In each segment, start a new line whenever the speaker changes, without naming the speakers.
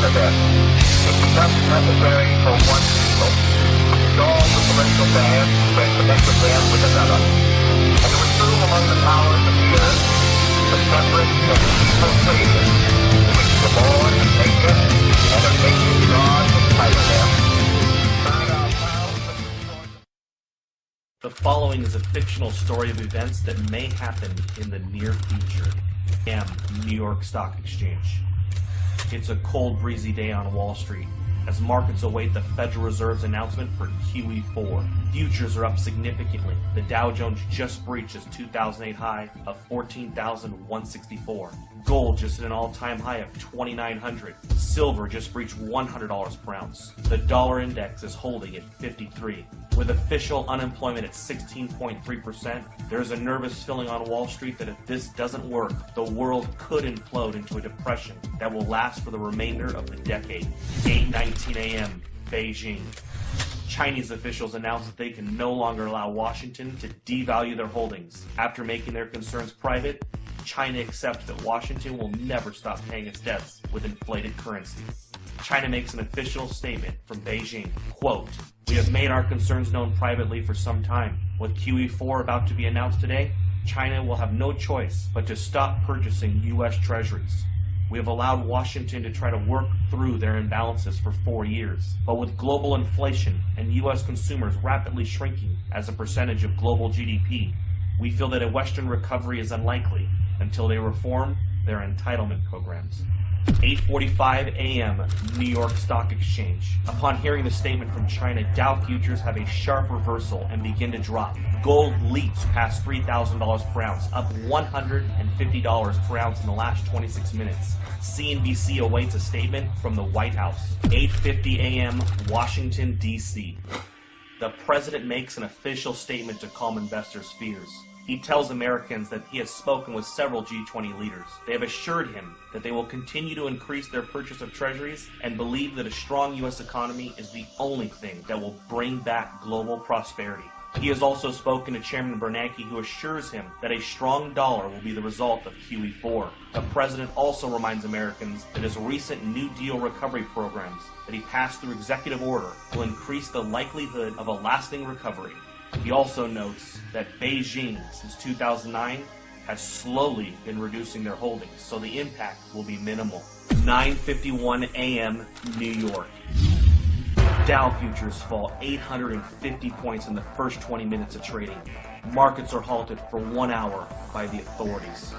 event. It becomes necessary for one people to dissolve the political band and connect them with another, and to assume among the powers of the earth the separate and peaceful creation to which the Lord of nature and of nature's God entitled them. Burn our towns and destroy them.
The following is a fictional story of events that may happen in the near future. New York Stock Exchange. It's a cold, breezy day on Wall Street as markets await the Federal Reserve's announcement for QE4. Futures are up significantly. The Dow Jones just breached its 2008 high of 14,164. Gold just hit an all-time high of 2,900. Silver just breached $100 per ounce. The dollar index is holding at 53. With official unemployment at 16.3%, there is a nervous feeling on Wall Street that if this doesn't work, the world could implode into a depression that will last for the remainder of the decade. 8:19 a.m., Beijing. Chinese officials announced that they can no longer allow Washington to devalue their holdings. After making their concerns private, China accepts that Washington will never stop paying its debts with inflated currency. China makes an official statement from Beijing, quote, "We have made our concerns known privately for some time. With QE4 about to be announced today, China will have no choice but to stop purchasing U.S. treasuries. We have allowed Washington to try to work through their imbalances for 4 years. But with global inflation and U.S. consumers rapidly shrinking as a percentage of global GDP, we feel that a Western recovery is unlikely until they reform their entitlement programs." 8:45 a.m. New York Stock Exchange. Upon hearing the statement from China, Dow futures have a sharp reversal and begin to drop. Gold leaps past $3,000 per ounce, up $150 per ounce in the last 26 minutes. CNBC awaits a statement from the White House. 8:50 a.m. Washington, D.C. The president makes an official statement to calm investors' fears. He tells Americans that he has spoken with several G20 leaders. They have assured him that they will continue to increase their purchase of treasuries and believe that a strong U.S. economy is the only thing that will bring back global prosperity. He has also spoken to Chairman Bernanke, who assures him that a strong dollar will be the result of QE4. The president also reminds Americans that his recent New Deal recovery programs that he passed through executive order will increase the likelihood of a lasting recovery. He also notes that Beijing, since 2009, has slowly been reducing their holdings, so the impact will be minimal. 9:51 a.m. New York. Dow futures fall 850 points in the first 20 minutes of trading. Markets are halted for 1 hour by the authorities.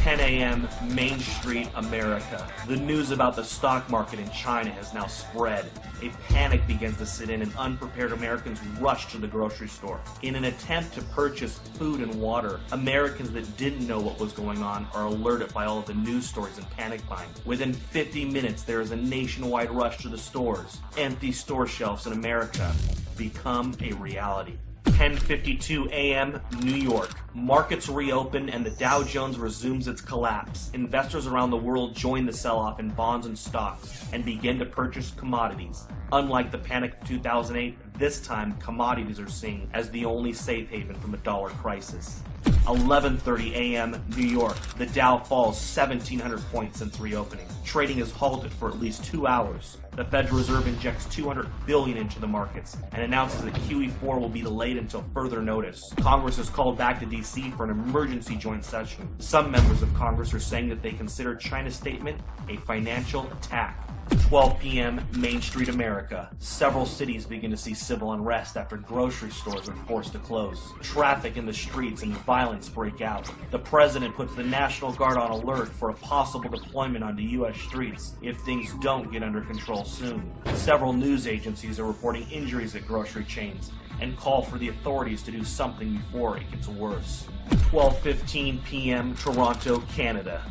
10 a.m. Main Street, America. The news about the stock market in China has now spread. A panic begins to set in and unprepared Americans rush to the grocery store. In an attempt to purchase food and water, Americans that didn't know what was going on are alerted by all of the news stories and panic buying. Within 50 minutes, there is a nationwide rush to the stores. Empty store shelves in America become a reality. 10:52 a.m. New York. Markets reopen and the Dow Jones resumes its collapse. Investors around the world join the sell-off in bonds and stocks and begin to purchase commodities. Unlike the panic of 2008, this time commodities are seen as the only safe haven from a dollar crisis. 11:30 a.m. New York. The Dow falls 1,700 points since reopening. Trading is halted for at least 2 hours. The Federal Reserve injects $200 billion into the markets and announces that QE4 will be delayed until further notice. Congress is called back to D.C. for an emergency joint session. Some members of Congress are saying that they consider China's statement a financial attack. 12 p.m. Main Street, America. Several cities begin to see civil unrest after grocery stores are forced to close. Traffic in the streets and violence break out. The president puts the National Guard on alert for a possible deployment onto U.S. streets if things don't get under control soon. Several news agencies are reporting injuries at grocery chains and call for the authorities to do something before it gets worse. 12:15 p.m. Toronto, Canada.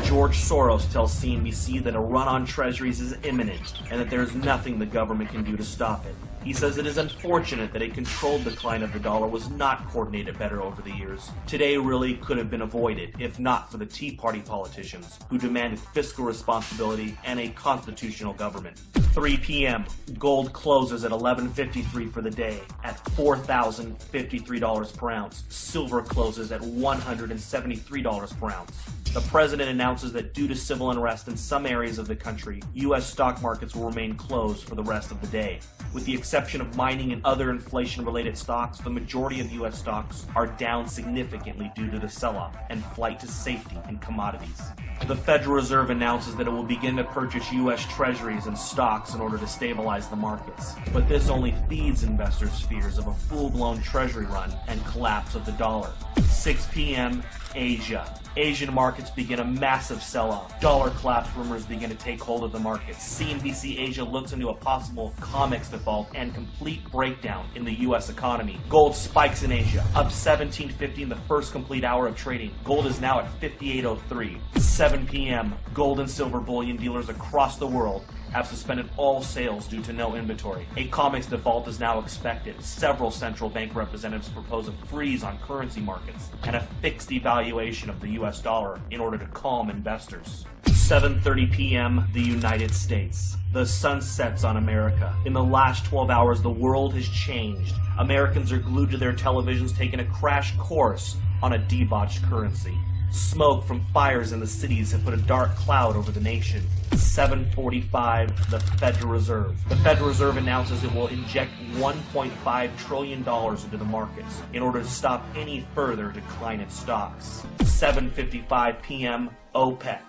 George Soros tells CNBC that a run on treasuries is imminent and that there is nothing the government can do to stop it. He says it is unfortunate that a controlled decline of the dollar was not coordinated better over the years. Today really could have been avoided if not for the Tea Party politicians who demanded fiscal responsibility and a constitutional government. 3 p.m. Gold closes at $11.53 for the day at $4,053 per ounce. Silver closes at $173 per ounce. The president announces that due to civil unrest in some areas of the country, U.S. stock markets will remain closed for the rest of the day. With the exception of mining and other inflation-related stocks, the majority of U.S. stocks are down significantly due to the sell-off and flight to safety in commodities. The Federal Reserve announces that it will begin to purchase U.S. treasuries and stocks in order to stabilize the markets. But this only feeds investors' fears of a full-blown treasury run and collapse of the dollar. 6 p.m. Asia. Asian markets begin a massive sell-off. Dollar collapse rumors begin to take hold of the markets. CNBC Asia looks into a possible COMEX default and complete breakdown in the U.S. economy. Gold spikes in Asia, up 1750 in the first complete hour of trading. Gold is now at 58.03. 7 p.m. Gold and silver bullion dealers across the world have suspended all sales due to no inventory. A COMEX default is now expected. Several central bank representatives propose a freeze on currency markets and a fixed devaluation of the U.S. dollar in order to calm investors. 7:30 p.m. the United States. The sun sets on America. In the last 12 hours, the world has changed. Americans are glued to their televisions, taking a crash course on a debauched currency. Smoke from fires in the cities have put a dark cloud over the nation. 7:45, the Federal Reserve. The Federal Reserve announces it will inject $1.5 trillion into the markets in order to stop any further decline in stocks. 7:55 p.m., OPEC.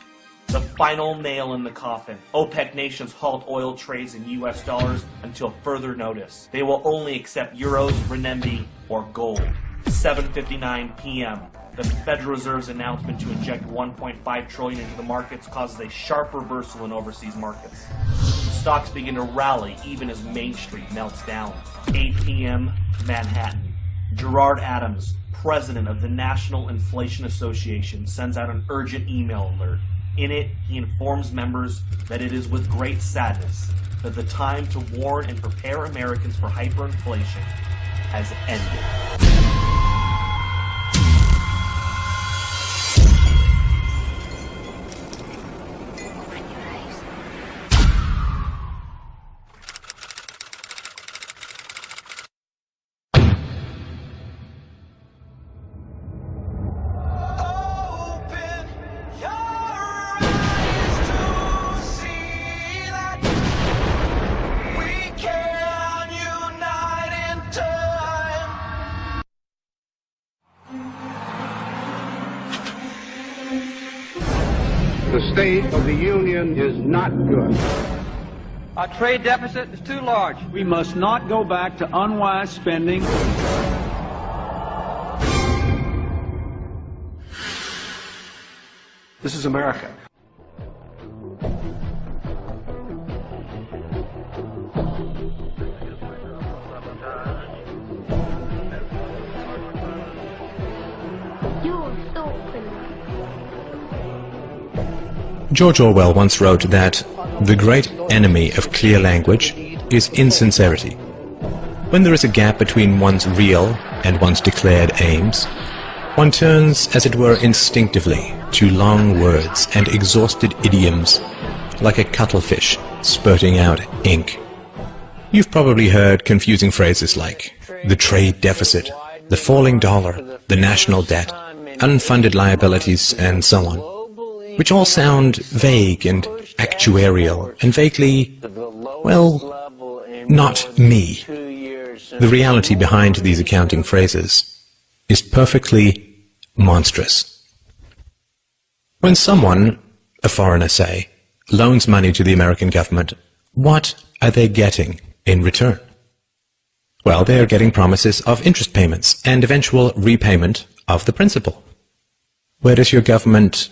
The final nail in the coffin. OPEC nations halt oil trades in U.S. dollars until further notice. They will only accept euros, renminbi, or gold. 7:59 p.m. The Federal Reserve's announcement to inject $1.5 trillion into the markets causes a sharp reversal in overseas markets. Stocks begin to rally even as Main Street melts down. 8 p.m., Manhattan. Gerard Adams, president of the National Inflation Association, sends out an urgent email alert. In it, he informs members that it is with great sadness that the time to warn and prepare Americans for hyperinflation has ended.
The state of the union is not good.
Our trade deficit is too large.
We must not go back to unwise spending.
This is America.
George Orwell once wrote that the great enemy of clear language is insincerity. When there is a gap between one's real and one's declared aims, one turns, as it were, instinctively to long words and exhausted idioms, like a cuttlefish spurting out ink. You've probably heard confusing phrases like the trade deficit, the falling dollar, the national debt, unfunded liabilities, and so on, which all sound vague and actuarial and vaguely, well, not me. The reality behind these accounting phrases is perfectly monstrous. When someone, a foreigner say, loans money to the American government, what are they getting in return? Well, they are getting promises of interest payments and eventual repayment of the principal. Where does your government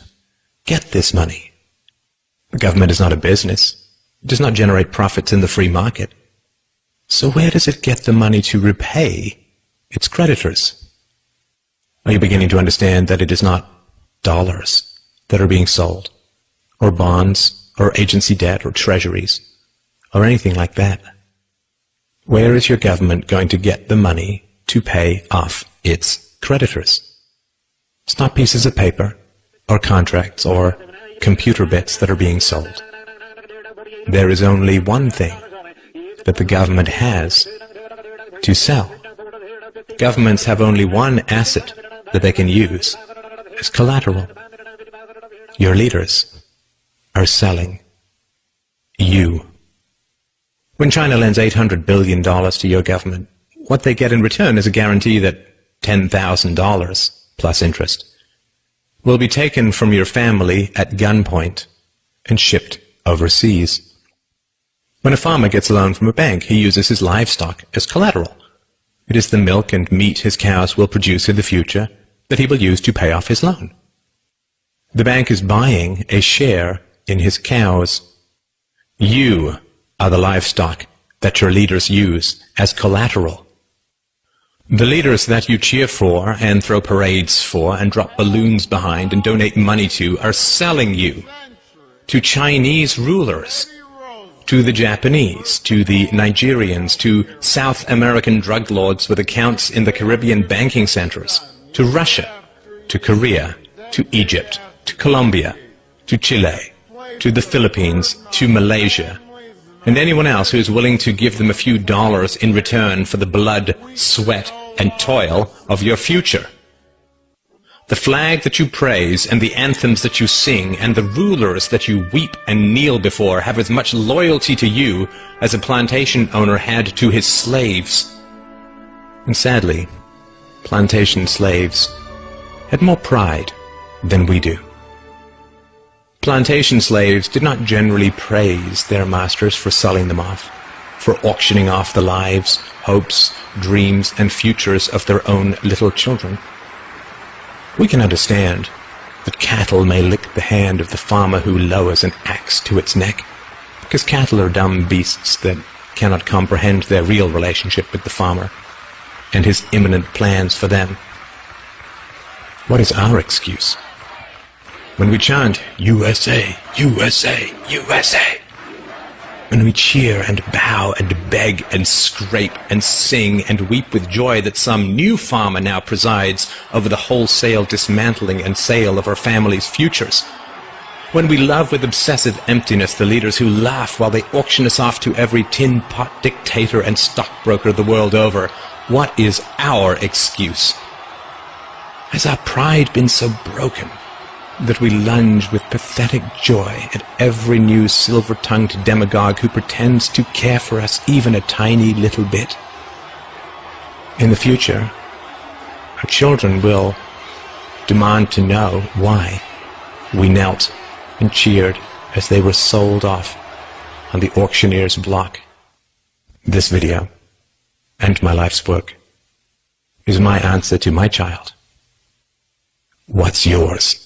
get this money? The government is not a business. It does not generate profits in the free market. So where does it get the money to repay its creditors? Are you beginning to understand that it is not dollars that are being sold, or bonds, or agency debt, or treasuries, or anything like that? Where is your government going to get the money to pay off its creditors? It's not pieces of paper, or contracts, or computer bits that are being sold. There is only one thing that the government has to sell. Governments have only one asset that they can use as collateral. Your leaders are selling you. When China lends $800 billion to your government, what they get in return is a guarantee that $10,000 plus interest will be taken from your family at gunpoint and shipped overseas. When a farmer gets a loan from a bank, he uses his livestock as collateral. It is the milk and meat his cows will produce in the future that he will use to pay off his loan. The bank is buying a share in his cows. You are the livestock that your leaders use as collateral. The leaders that you cheer for and throw parades for and drop balloons behind and donate money to are selling you to Chinese rulers, to the Japanese, to the Nigerians, to South American drug lords with accounts in the Caribbean banking centers, to Russia, to Korea, to Egypt, to Colombia, to Chile, to the Philippines, to Malaysia, and anyone else who is willing to give them a few dollars in return for the blood, sweat, and toil of your future. The flag that you praise and the anthems that you sing and the rulers that you weep and kneel before have as much loyalty to you as a plantation owner had to his slaves. And sadly, plantation slaves had more pride than we do. Plantation slaves did not generally praise their masters for selling them off, for auctioning off the lives, hopes, dreams, and futures of their own little children. We can understand that cattle may lick the hand of the farmer who lowers an axe to its neck, because cattle are dumb beasts that cannot comprehend their real relationship with the farmer and his imminent plans for them. What is our excuse? When we chant, USA, USA, USA, when we cheer and bow and beg and scrape and sing and weep with joy that some new farmer now presides over the wholesale dismantling and sale of our family's futures, when we love with obsessive emptiness the leaders who laugh while they auction us off to every tin pot dictator and stockbroker the world over, what is our excuse? Has our pride been so broken that we lunge with pathetic joy at every new silver-tongued demagogue who pretends to care for us even a tiny little bit? In the future, our children will demand to know why we knelt and cheered as they were sold off on the auctioneer's block. This video, and my life's work, is my answer to my child. What's yours?